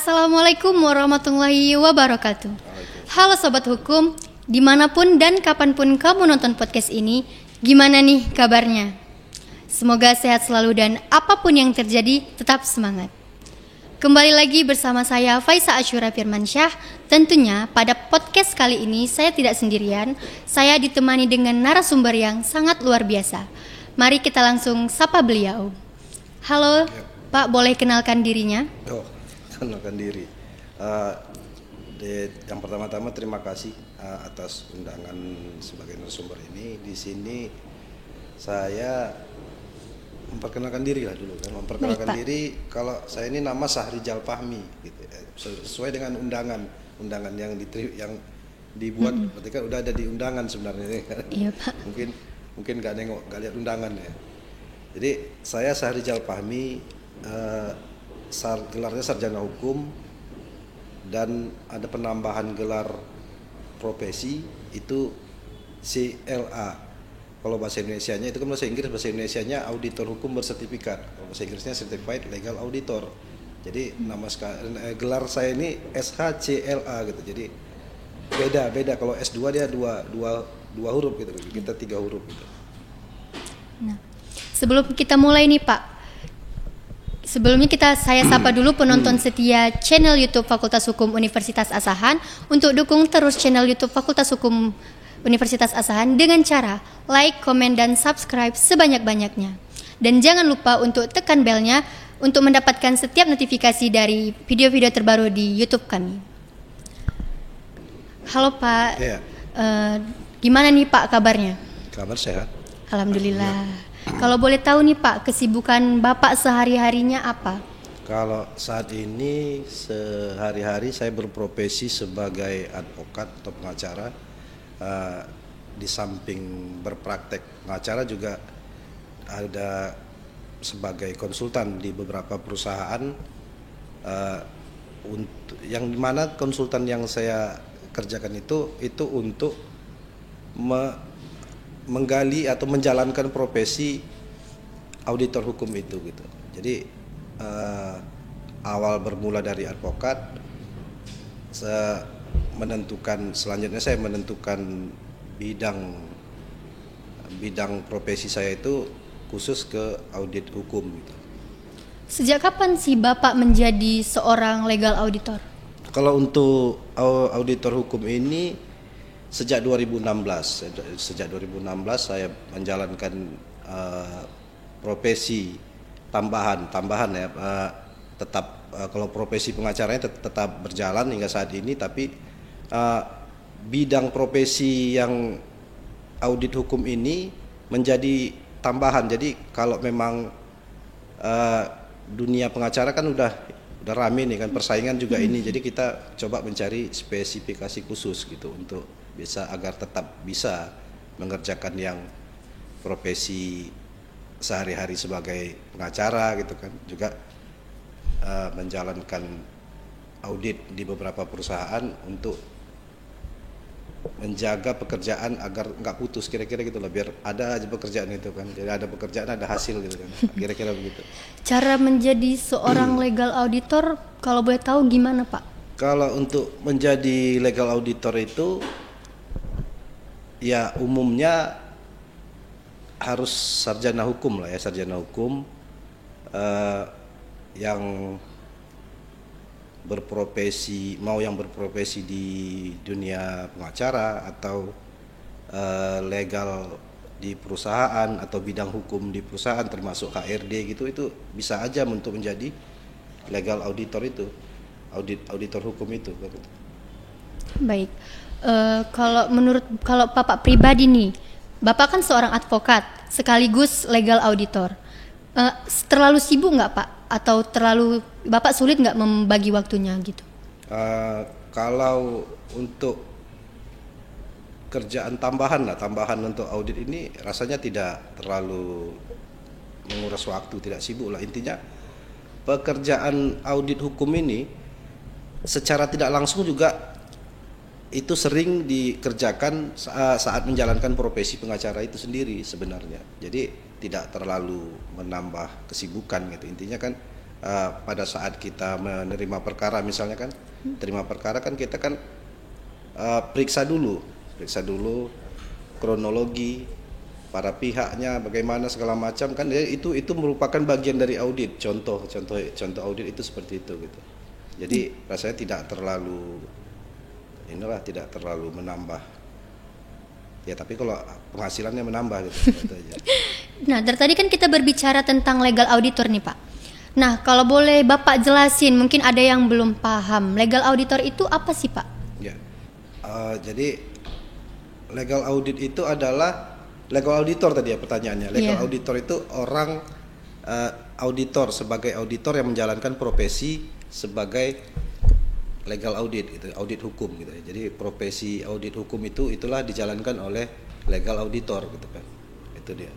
Assalamualaikum warahmatullahi wabarakatuh. Halo Sobat Hukum, dimanapun dan kapanpun kamu nonton podcast ini, gimana nih kabarnya? Semoga sehat selalu dan apapun yang terjadi tetap semangat. Kembali lagi bersama saya Faisa Asyura Firmansyah. Tentunya pada podcast kali ini saya tidak sendirian, saya ditemani dengan narasumber yang sangat luar biasa. Mari kita langsung sapa beliau. Halo Pak, boleh kenalkan dirinya? Kenalkan diri. Yang pertama-tama terima kasih atas undangan sebagai narasumber ini. Di sini saya memperkenalkan diri lah dulu kan. Memperkenalkan Baik, diri, kalau saya ini nama Sahrijal Fahmi gitu. Sesuai dengan undangan yang dibuat, berarti kan udah ada di undangan sebenarnya kan. Iya Pak. Mungkin nggak lihat undangan ya. Jadi saya Sahrijal Fahmi, gelarnya sarjana hukum, dan ada penambahan gelar profesi itu CLA. Kalau bahasa Indonesianya itu kan bahasa Inggris, bahasa Indonesianya auditor hukum bersertifikat. Kalau bahasa Inggrisnya Certified Legal Auditor. Jadi gelar saya ini SHCLA gitu. Jadi beda. Kalau S2 dia dua huruf gitu. Kita 3 huruf gitu. Nah, sebelum kita mulai nih Pak, sebelumnya saya sapa dulu penonton setia channel YouTube Fakultas Hukum Universitas Asahan. Untuk dukung terus channel YouTube Fakultas Hukum Universitas Asahan dengan cara like, komen, dan subscribe sebanyak-banyaknya. Dan jangan lupa untuk tekan belnya untuk mendapatkan setiap notifikasi dari video-video terbaru di YouTube kami. Halo Pak, gimana nih Pak kabarnya? Kabar sehat. Alhamdulillah. Kalau boleh tahu nih Pak, kesibukan Bapak sehari-harinya apa? Kalau saat ini sehari-hari saya berprofesi sebagai advokat atau pengacara. Di samping berpraktek pengacara juga ada sebagai konsultan di beberapa perusahaan. Yang dimana konsultan yang saya kerjakan itu untuk menggali atau menjalankan profesi auditor hukum itu gitu. Jadi awal bermula dari advokat, selanjutnya saya menentukan bidang profesi saya itu khusus ke audit hukum gitu. Sejak kapan sih Bapak menjadi seorang legal auditor? Kalau untuk auditor hukum ini sejak 2016 saya menjalankan profesi tambahan ya, tetap kalau profesi pengacaranya tetap berjalan hingga saat ini, tapi bidang profesi yang audit hukum ini menjadi tambahan. Jadi kalau memang dunia pengacara kan udah rame nih kan, persaingan juga ini, jadi kita coba mencari spesifikasi khusus gitu untuk agar tetap bisa mengerjakan yang profesi sehari-hari sebagai pengacara gitu kan, juga menjalankan audit di beberapa perusahaan untuk menjaga pekerjaan agar nggak putus, kira-kira gitu lah, biar ada aja pekerjaan itu kan, jadi ada pekerjaan ada hasil gitu kan, kira-kira begitu. Cara menjadi seorang legal auditor kalau boleh tahu gimana Pak? Kalau untuk menjadi legal auditor itu ya umumnya harus sarjana hukum lah ya, sarjana hukum yang berprofesi di dunia pengacara atau legal di perusahaan atau bidang hukum di perusahaan termasuk HRD gitu, itu bisa aja untuk menjadi legal auditor itu, auditor hukum itu. Baik. Kalau Bapak pribadi nih, Bapak kan seorang advokat sekaligus legal auditor. Terlalu sibuk nggak Pak? Atau Bapak sulit nggak membagi waktunya gitu? Kalau untuk kerjaan tambahan untuk audit ini rasanya tidak terlalu menguras waktu, tidak sibuk lah. Intinya pekerjaan audit hukum ini secara tidak langsung juga itu sering dikerjakan saat menjalankan profesi pengacara itu sendiri sebenarnya. Jadi tidak terlalu menambah kesibukan gitu. Intinya kan pada saat kita menerima perkara misalnya kan, terima perkara kan kita kan periksa dulu kronologi para pihaknya bagaimana segala macam kan, itu merupakan bagian dari audit. Contoh audit itu seperti itu gitu. Jadi rasanya tidak terlalu menambah. Ya tapi kalau penghasilannya menambah gitu, gitu aja. Nah, dari tadi kan kita berbicara tentang legal auditor nih Pak. Nah, kalau boleh Bapak jelasin, mungkin ada yang belum paham, legal auditor itu apa sih Pak? Ya, jadi legal audit itu adalah legal auditor tadi ya pertanyaannya. Legal auditor itu orang auditor, sebagai auditor yang menjalankan profesi sebagai legal audit gitu, audit hukum gitu ya. Jadi profesi audit hukum itulah dijalankan oleh legal auditor gitu kan. Itu dia.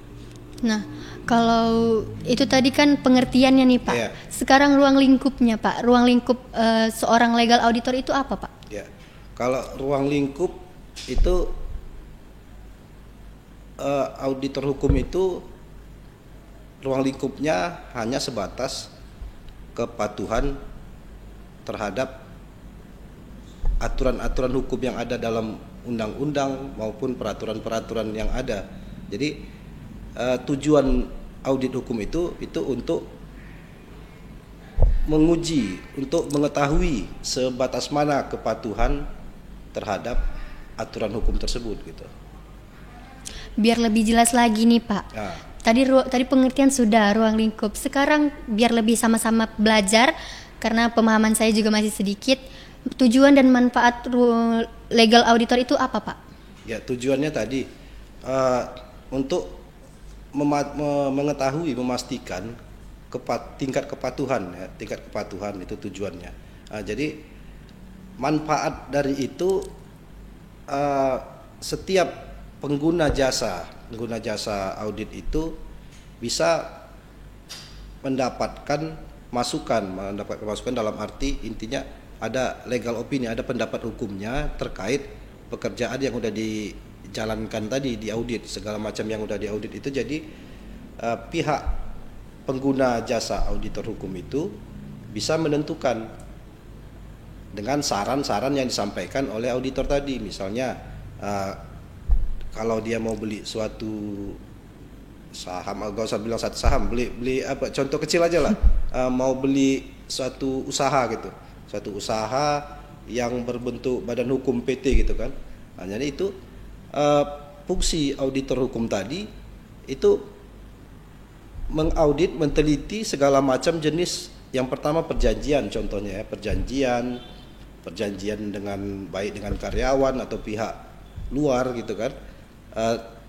Nah, kalau itu tadi kan pengertiannya nih Pak. Yeah. Sekarang ruang lingkupnya Pak, ruang lingkup seorang legal auditor itu apa Pak? Ya, kalau ruang lingkup itu auditor hukum itu ruang lingkupnya hanya sebatas kepatuhan terhadap aturan-aturan hukum yang ada dalam undang-undang maupun peraturan-peraturan yang ada. Jadi tujuan audit hukum itu untuk menguji, untuk mengetahui sebatas mana kepatuhan terhadap aturan hukum tersebut gitu. Biar lebih jelas lagi nih Pak. Nah. Tadi pengertian sudah ruang lingkup. Sekarang biar lebih sama-sama belajar, karena pemahaman saya juga masih sedikit. Tujuan dan manfaat legal auditor itu apa Pak? Ya, tujuannya tadi untuk mengetahui, memastikan tingkat kepatuhan ya, tingkat kepatuhan itu tujuannya. Jadi manfaat dari itu setiap pengguna jasa audit itu bisa mendapatkan masukan dalam arti intinya ada legal opinion, ada pendapat hukumnya terkait pekerjaan yang udah dijalankan tadi, di audit, segala macam yang udah diaudit itu. Jadi pihak pengguna jasa auditor hukum itu bisa menentukan dengan saran-saran yang disampaikan oleh auditor tadi. Misalnya kalau dia mau beli suatu saham, gak usah bilang satu saham, beli apa, contoh kecil aja lah, mau beli suatu usaha gitu, suatu usaha yang berbentuk badan hukum PT gitu kan. Nah, jadi itu fungsi auditor hukum tadi itu mengaudit, meneliti segala macam jenis. Yang pertama perjanjian, contohnya ya, perjanjian dengan baik dengan karyawan atau pihak luar gitu kan,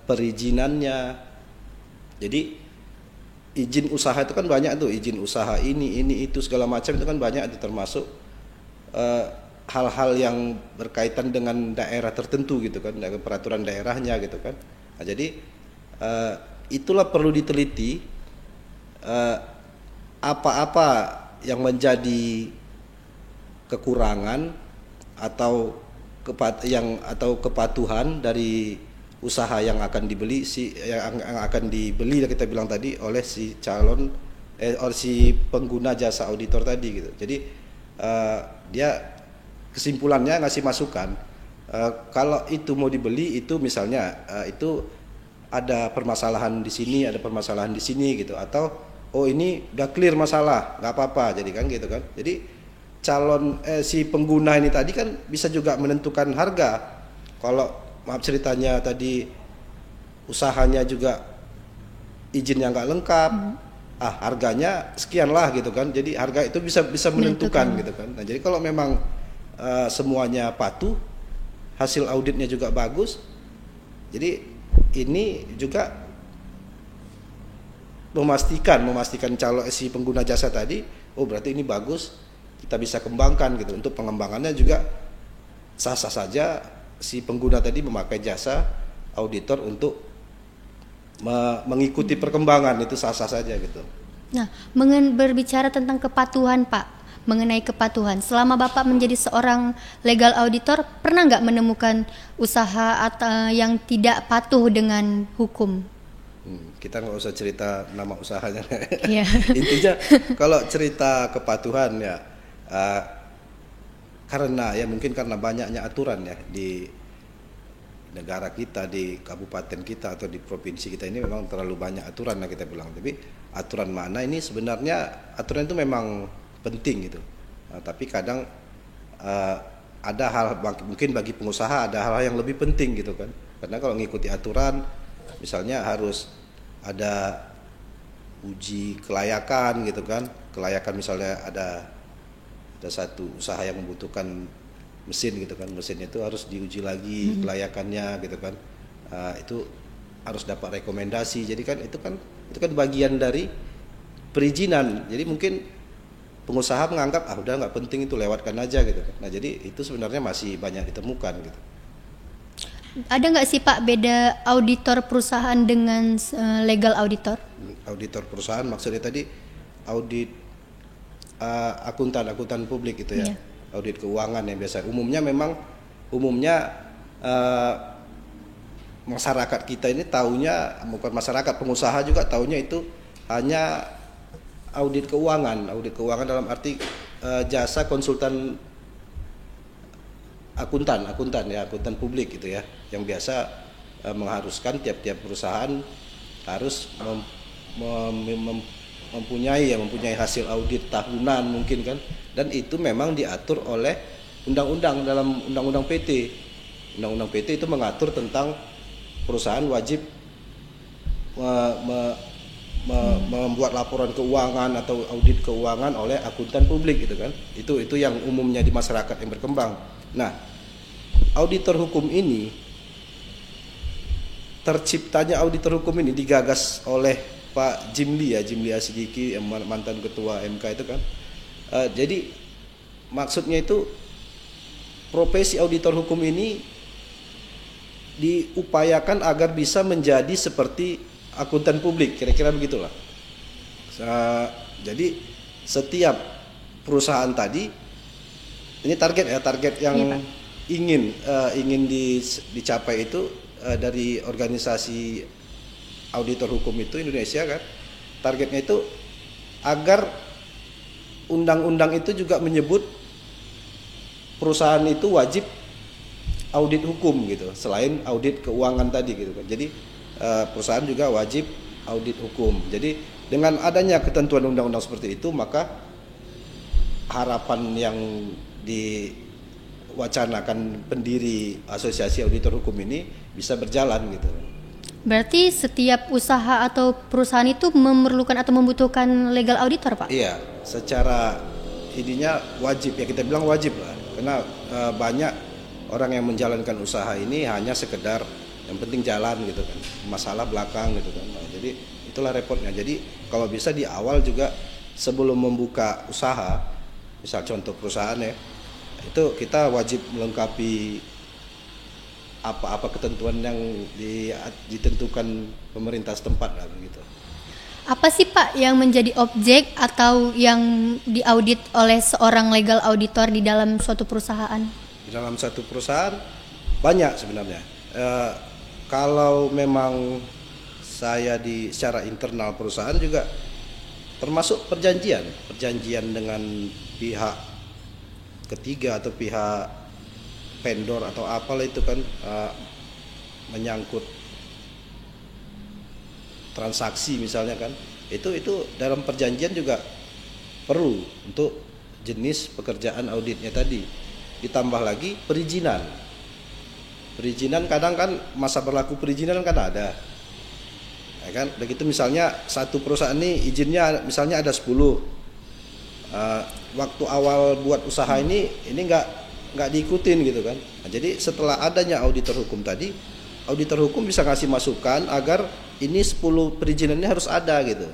perizinannya. Jadi izin usaha itu kan banyak tuh, izin usaha ini itu segala macam itu kan banyak, itu termasuk hal-hal yang berkaitan dengan daerah tertentu gitu kan, dengan peraturan daerahnya gitu kan. Nah, jadi itulah perlu diteliti apa-apa yang menjadi kekurangan atau kepatuhan dari usaha yang akan dibeli, yang akan dibeli kita bilang tadi oleh si calon oleh si pengguna jasa auditor tadi gitu. Jadi dia kesimpulannya ngasih masukan, kalau itu mau dibeli itu misalnya itu ada permasalahan di sini, ada permasalahan di sini gitu, atau oh ini udah clear masalah, nggak apa-apa, jadi kan gitu kan. Jadi calon si pengguna ini tadi kan bisa juga menentukan harga. Kalau maaf ceritanya tadi usahanya juga izinnya nggak lengkap, harganya sekian lah gitu kan. Jadi harga itu bisa menentukan gitu kan. Nah, jadi kalau memang semuanya patuh, hasil auditnya juga bagus, jadi ini juga memastikan calon si pengguna jasa tadi, oh berarti ini bagus, kita bisa kembangkan gitu. Untuk pengembangannya juga sah-sah saja si pengguna tadi memakai jasa auditor untuk mengikuti perkembangan, itu sah-sah saja gitu. Nah, berbicara tentang kepatuhan Pak, mengenai kepatuhan, selama Bapak menjadi seorang legal auditor, pernah nggak menemukan usaha atau yang tidak patuh dengan hukum? Kita nggak usah cerita nama usahanya. Iya. Intinya kalau cerita kepatuhan ya, karena ya mungkin karena banyaknya aturan ya di negara kita, di kabupaten kita atau di provinsi kita ini memang terlalu banyak aturan lah kita bilang. Tapi aturan mana ini sebenarnya aturan itu memang penting gitu. Tapi kadang ada hal mungkin bagi pengusaha ada hal yang lebih penting gitu kan. Karena kalau ngikuti aturan misalnya harus ada uji kelayakan gitu kan. Kelayakan misalnya ada satu usaha yang membutuhkan mesin gitu kan, mesin itu harus diuji lagi kelayakannya gitu kan. Itu harus dapat rekomendasi. Jadi kan itu kan bagian dari perizinan. Jadi mungkin pengusaha menganggap udah nggak penting itu, lewatkan aja gitu kan. Nah jadi itu sebenarnya masih banyak ditemukan gitu. Ada nggak sih Pak beda auditor perusahaan dengan legal auditor? Auditor perusahaan maksudnya tadi audit akuntan publik gitu ya. Audit keuangan yang biasa. Umumnya masyarakat kita ini taunya, bukan masyarakat, pengusaha juga taunya itu hanya audit keuangan dalam arti jasa konsultan akuntan publik gitu ya, yang biasa mengharuskan tiap-tiap perusahaan harus mempunyai hasil audit tahunan mungkin kan, dan itu memang diatur oleh undang-undang dalam undang-undang PT. Undang-undang PT itu mengatur tentang perusahaan wajib membuat laporan keuangan atau audit keuangan oleh akuntan publik gitu kan. Itu yang umumnya di masyarakat yang berkembang. Nah, auditor hukum ini, terciptanya auditor hukum ini digagas oleh Pak Jimli Asidiki yang mantan ketua MK itu kan. Jadi maksudnya itu profesi auditor hukum ini diupayakan agar bisa menjadi seperti akuntan publik, kira-kira begitulah. Jadi setiap perusahaan tadi ini target yang ingin dicapai itu dari organisasi auditor hukum itu Indonesia kan, targetnya itu agar undang-undang itu juga menyebut perusahaan itu wajib audit hukum gitu, selain audit keuangan tadi gitu kan. Jadi perusahaan juga wajib audit hukum. Jadi dengan adanya ketentuan undang-undang seperti itu, maka harapan yang diwacanakan pendiri Asosiasi Auditor Hukum ini bisa berjalan gitu. Berarti setiap usaha atau perusahaan itu memerlukan atau membutuhkan legal auditor, Pak? Iya, secara ininya wajib ya, kita bilang wajib lah. Karena banyak orang yang menjalankan usaha ini hanya sekedar yang penting jalan gitu kan, masalah belakang gitu kan. Nah, jadi itulah repotnya. Jadi kalau bisa di awal juga sebelum membuka usaha, misal contoh perusahaan ya, itu kita wajib melengkapi apa-apa ketentuan yang ditentukan pemerintah setempat lah gitu. Apa sih Pak yang menjadi objek atau yang diaudit oleh seorang legal auditor di dalam suatu perusahaan? Di dalam satu perusahaan banyak sebenarnya. Kalau memang saya secara internal perusahaan juga termasuk perjanjian dengan pihak ketiga atau pihak vendor atau apalah itu kan, menyangkut transaksi misalnya kan, itu dalam perjanjian juga perlu untuk jenis pekerjaan auditnya tadi. Ditambah lagi perizinan kadang kan masa berlaku perizinan kan ada ya kan. Begitu misalnya satu perusahaan ini izinnya misalnya ada 10, waktu awal buat usaha ini nggak diikutin gitu kan. Nah, jadi setelah adanya auditor hukum tadi, auditor hukum bisa ngasih masukan agar ini 10 perizinan ini harus ada gitu.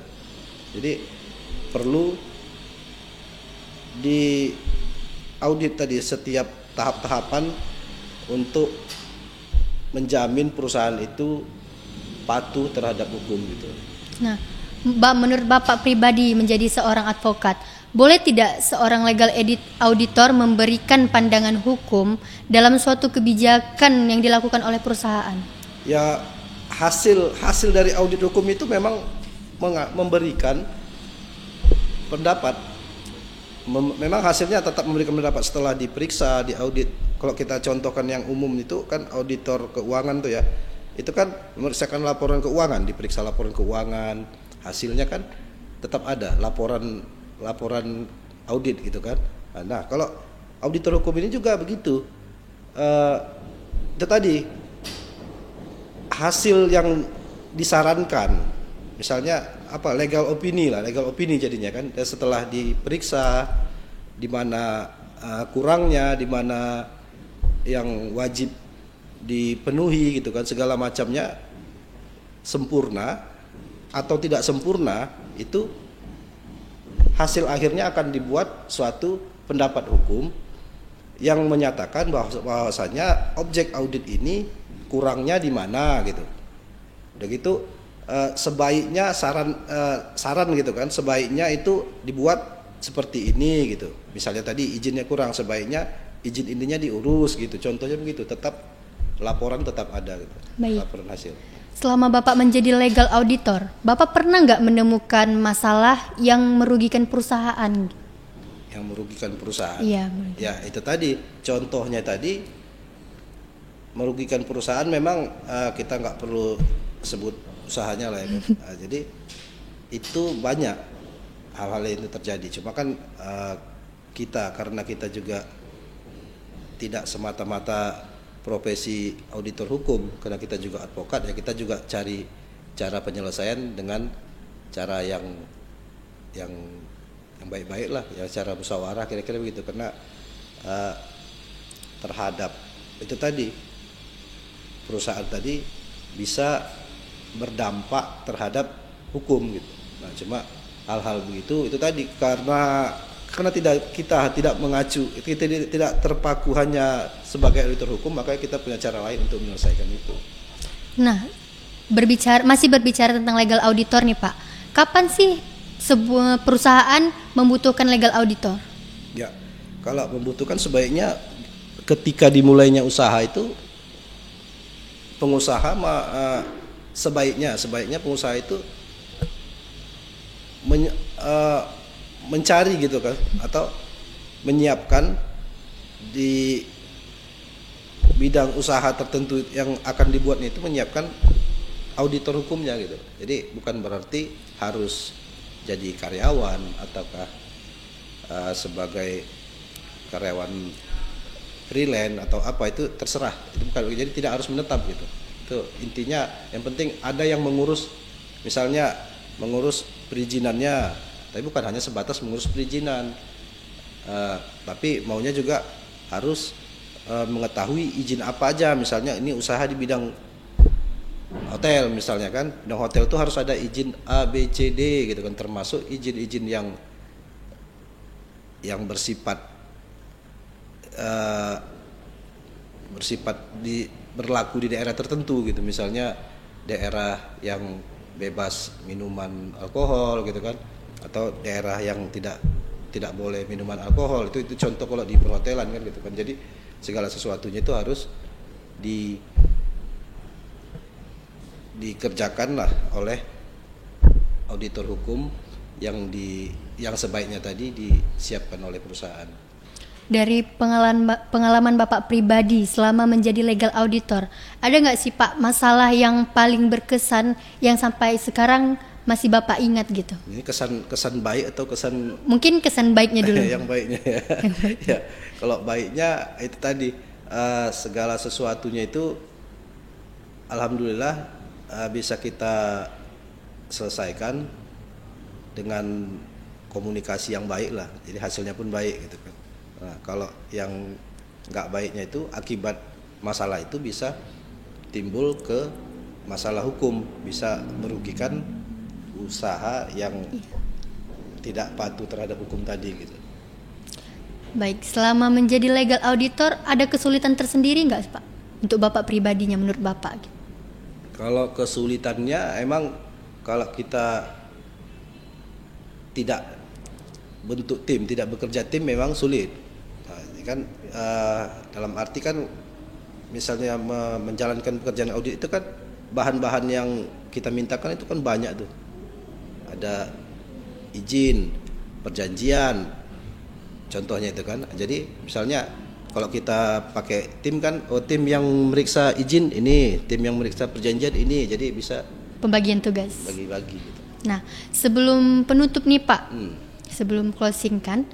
Jadi perlu di audit tadi setiap tahap-tahapan untuk menjamin perusahaan itu patuh terhadap hukum gitu. Nah, menurut Bapak pribadi menjadi seorang advokat, boleh tidak seorang legal auditor memberikan pandangan hukum dalam suatu kebijakan yang dilakukan oleh perusahaan? Ya hasil dari audit hukum itu memang memberikan pendapat. Memang hasilnya tetap memberikan pendapat setelah diperiksa, diaudit. Kalau kita contohkan yang umum itu kan auditor keuangan tuh ya, itu kan memeriksakan laporan keuangan, diperiksa laporan keuangan, hasilnya kan tetap ada laporan audit gitu kan. Nah kalau auditor hukum ini juga begitu, itu tadi hasil yang disarankan, misalnya apa, legal opini jadinya kan, dan setelah diperiksa di mana kurangnya, di mana yang wajib dipenuhi gitu kan, segala macamnya sempurna atau tidak sempurna, itu hasil akhirnya akan dibuat suatu pendapat hukum yang menyatakan bahwasanya objek audit ini kurangnya di mana gitu. Udah gitu sebaiknya saran gitu kan, sebaiknya itu dibuat seperti ini gitu. Misalnya tadi izinnya kurang, sebaiknya izin ininya diurus gitu. Contohnya begitu, tetap laporan tetap ada gitu. Baik. Laporan hasil. Selama Bapak menjadi legal auditor, Bapak pernah nggak menemukan masalah yang merugikan perusahaan? Yang merugikan perusahaan? Iya. Ya itu tadi, contohnya tadi merugikan perusahaan memang kita nggak perlu sebut usahanya lah ya kan. Jadi itu banyak hal-hal yang itu terjadi. Cuma kan karena kita juga tidak semata-mata profesi auditor hukum, karena kita juga advokat ya, kita juga cari cara penyelesaian dengan cara yang baik-baik lah, ya cara musyawarah kira-kira begitu, karena terhadap itu tadi perusahaan tadi bisa berdampak terhadap hukum gitu. Nah, cuma hal-hal begitu itu tadi karena kita tidak mengacu, kita tidak terpaku hanya sebagai auditor hukum, maka kita punya cara lain untuk menyelesaikan itu. Nah, masih berbicara tentang legal auditor nih Pak. Kapan sih sebuah perusahaan membutuhkan legal auditor? Ya, kalau membutuhkan sebaiknya ketika dimulainya usaha itu pengusaha sebaiknya pengusaha itu mencari gitu kan, atau menyiapkan di bidang usaha tertentu yang akan dibuatnya itu, menyiapkan auditor hukumnya gitu. Jadi bukan berarti harus jadi karyawan ataukah sebagai karyawan freelance atau apa, itu terserah, itu bukan, jadi tidak harus menetap gitu. Itu intinya, yang penting ada yang mengurus, misalnya mengurus perizinannya, tapi bukan hanya sebatas mengurus perizinan, tapi maunya juga harus mengetahui izin apa aja. Misalnya ini usaha di bidang hotel misalnya kan, bidang hotel itu harus ada izin A, B, C, D gitu kan, termasuk izin-izin yang bersifat berlaku di daerah tertentu gitu, misalnya daerah yang bebas minuman alkohol gitu kan, atau daerah yang tidak boleh minuman alkohol, itu contoh kalau di perhotelan kan gitu kan. Jadi segala sesuatunya itu harus dikerjakan lah oleh auditor hukum yang sebaiknya tadi disiapkan oleh perusahaan. Dari pengalaman Bapak pribadi selama menjadi legal auditor, ada nggak sih Pak masalah yang paling berkesan yang sampai sekarang masih Bapak ingat gitu? Ini kesan baik atau kesan? Mungkin kesan baiknya dulu. Yang baiknya ya. Ya, kalau baiknya itu tadi segala sesuatunya itu alhamdulillah bisa kita selesaikan dengan komunikasi yang baik lah. Jadi hasilnya pun baik gitu kan. Nah, kalau yang nggak baiknya itu akibat masalah itu bisa timbul ke masalah hukum, bisa merugikan usaha yang tidak patuh terhadap hukum tadi gitu. Baik, selama menjadi legal auditor ada kesulitan tersendiri nggak Pak untuk Bapak pribadinya menurut Bapak? Kalau kesulitannya emang kalau kita tidak bentuk tim, tidak bekerja tim memang sulit. Nah, ini kan dalam arti kan misalnya menjalankan pekerjaan audit itu kan bahan-bahan yang kita mintakan itu kan banyak tuh. Ada izin, perjanjian, contohnya itu kan. Jadi misalnya kalau kita pakai tim kan, tim yang meriksa izin ini, tim yang meriksa perjanjian ini, jadi bisa pembagian tugas. Bagi-bagi gitu. Nah, sebelum penutup nih Pak, sebelum closing kan,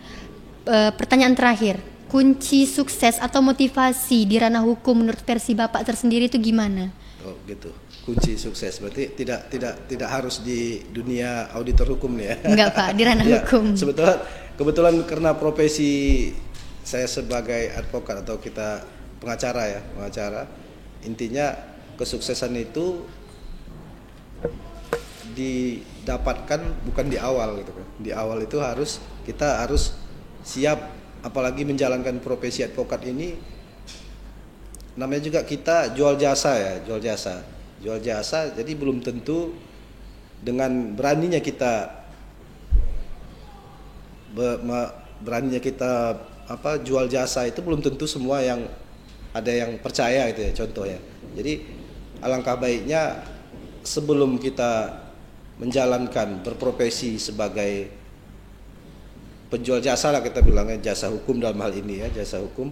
pertanyaan terakhir, kunci sukses atau motivasi di ranah hukum menurut versi Bapak tersendiri itu gimana? Oh gitu. Kunci sukses berarti tidak harus di dunia auditor hukum nih ya. Enggak Pak, di ranah ya, hukum. Kebetulan karena profesi saya sebagai advokat atau kita pengacara, intinya kesuksesan itu didapatkan bukan di awal gitu kan. Di awal itu kita harus siap, apalagi menjalankan profesi advokat ini namanya juga kita jual jasa. Jadi belum tentu dengan beraninya kita jual jasa itu belum tentu semua yang ada yang percaya gitu ya, contohnya. Jadi alangkah baiknya sebelum kita menjalankan berprofesi sebagai penjual jasa lah, kita bilangnya jasa hukum dalam hal ini ya, jasa hukum,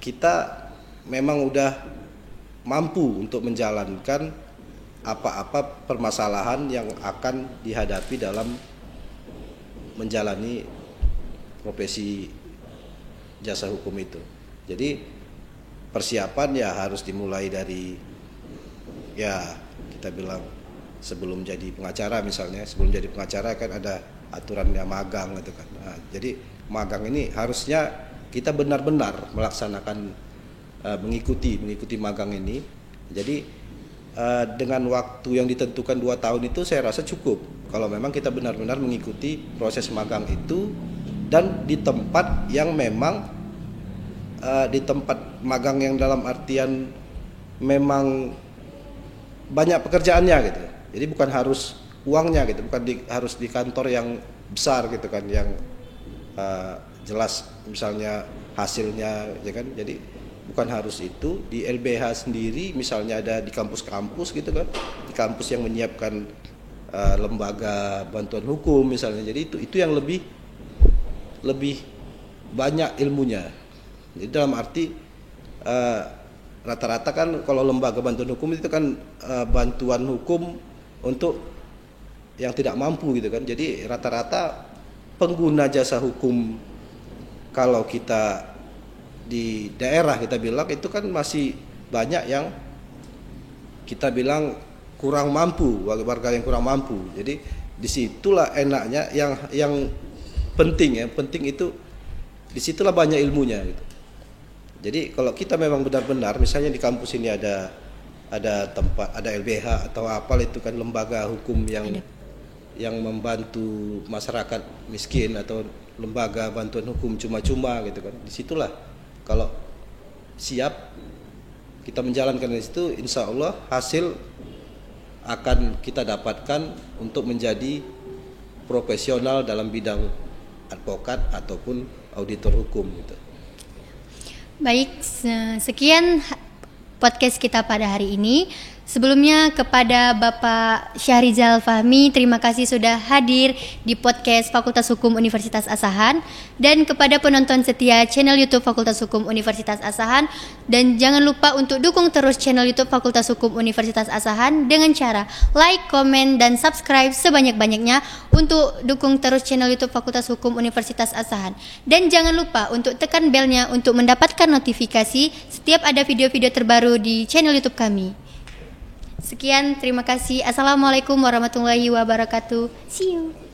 kita memang udah mampu untuk menjalankan apa-apa permasalahan yang akan dihadapi dalam menjalani profesi jasa hukum itu. Jadi persiapan ya harus dimulai dari, ya kita bilang sebelum jadi pengacara misalnya, sebelum jadi pengacara kan ada aturannya magang gitu kan. Nah, jadi magang ini harusnya kita benar-benar melaksanakan mengikuti magang ini. Jadi dengan waktu yang ditentukan 2 tahun itu saya rasa cukup kalau memang kita benar-benar mengikuti proses magang itu, dan di tempat yang memang di tempat magang yang dalam artian memang banyak pekerjaannya gitu. Jadi bukan harus uangnya gitu, bukan harus di kantor yang besar gitu kan, yang jelas misalnya hasilnya ya kan. Jadi bukan harus itu. Di LBH sendiri misalnya ada di kampus-kampus gitu kan, di kampus yang menyiapkan lembaga bantuan hukum misalnya. Jadi itu yang lebih banyak ilmunya. Jadi dalam arti rata-rata kan kalau lembaga bantuan hukum itu kan bantuan hukum untuk yang tidak mampu gitu kan. Jadi rata-rata pengguna jasa hukum kalau kita di daerah kita bilang itu kan masih banyak yang kita bilang kurang mampu, warga yang kurang mampu. Jadi disitulah enaknya yang penting itu disitulah banyak ilmunya gitu. Jadi kalau kita memang benar-benar misalnya di kampus ini ada tempat, ada LBH atau apa itu kan lembaga hukum yang membantu masyarakat miskin atau lembaga bantuan hukum cuma-cuma gitu kan. Disitulah kalau siap kita menjalankan itu, insya Allah hasil akan kita dapatkan untuk menjadi profesional dalam bidang advokat ataupun auditor hukum gitu. Baik, sekian podcast kita pada hari ini. Sebelumnya kepada Bapak Syahrizal Fahmi, terima kasih sudah hadir di podcast Fakultas Hukum Universitas Asahan, dan kepada penonton setia channel YouTube Fakultas Hukum Universitas Asahan, dan jangan lupa untuk dukung terus channel YouTube Fakultas Hukum Universitas Asahan dengan cara like, komen, dan subscribe sebanyak-banyaknya untuk dukung terus channel YouTube Fakultas Hukum Universitas Asahan. Dan jangan lupa untuk tekan belnya untuk mendapatkan notifikasi setiap ada video-video terbaru di channel YouTube kami. Sekian, terima kasih. Assalamualaikum warahmatullahi wabarakatuh. See you.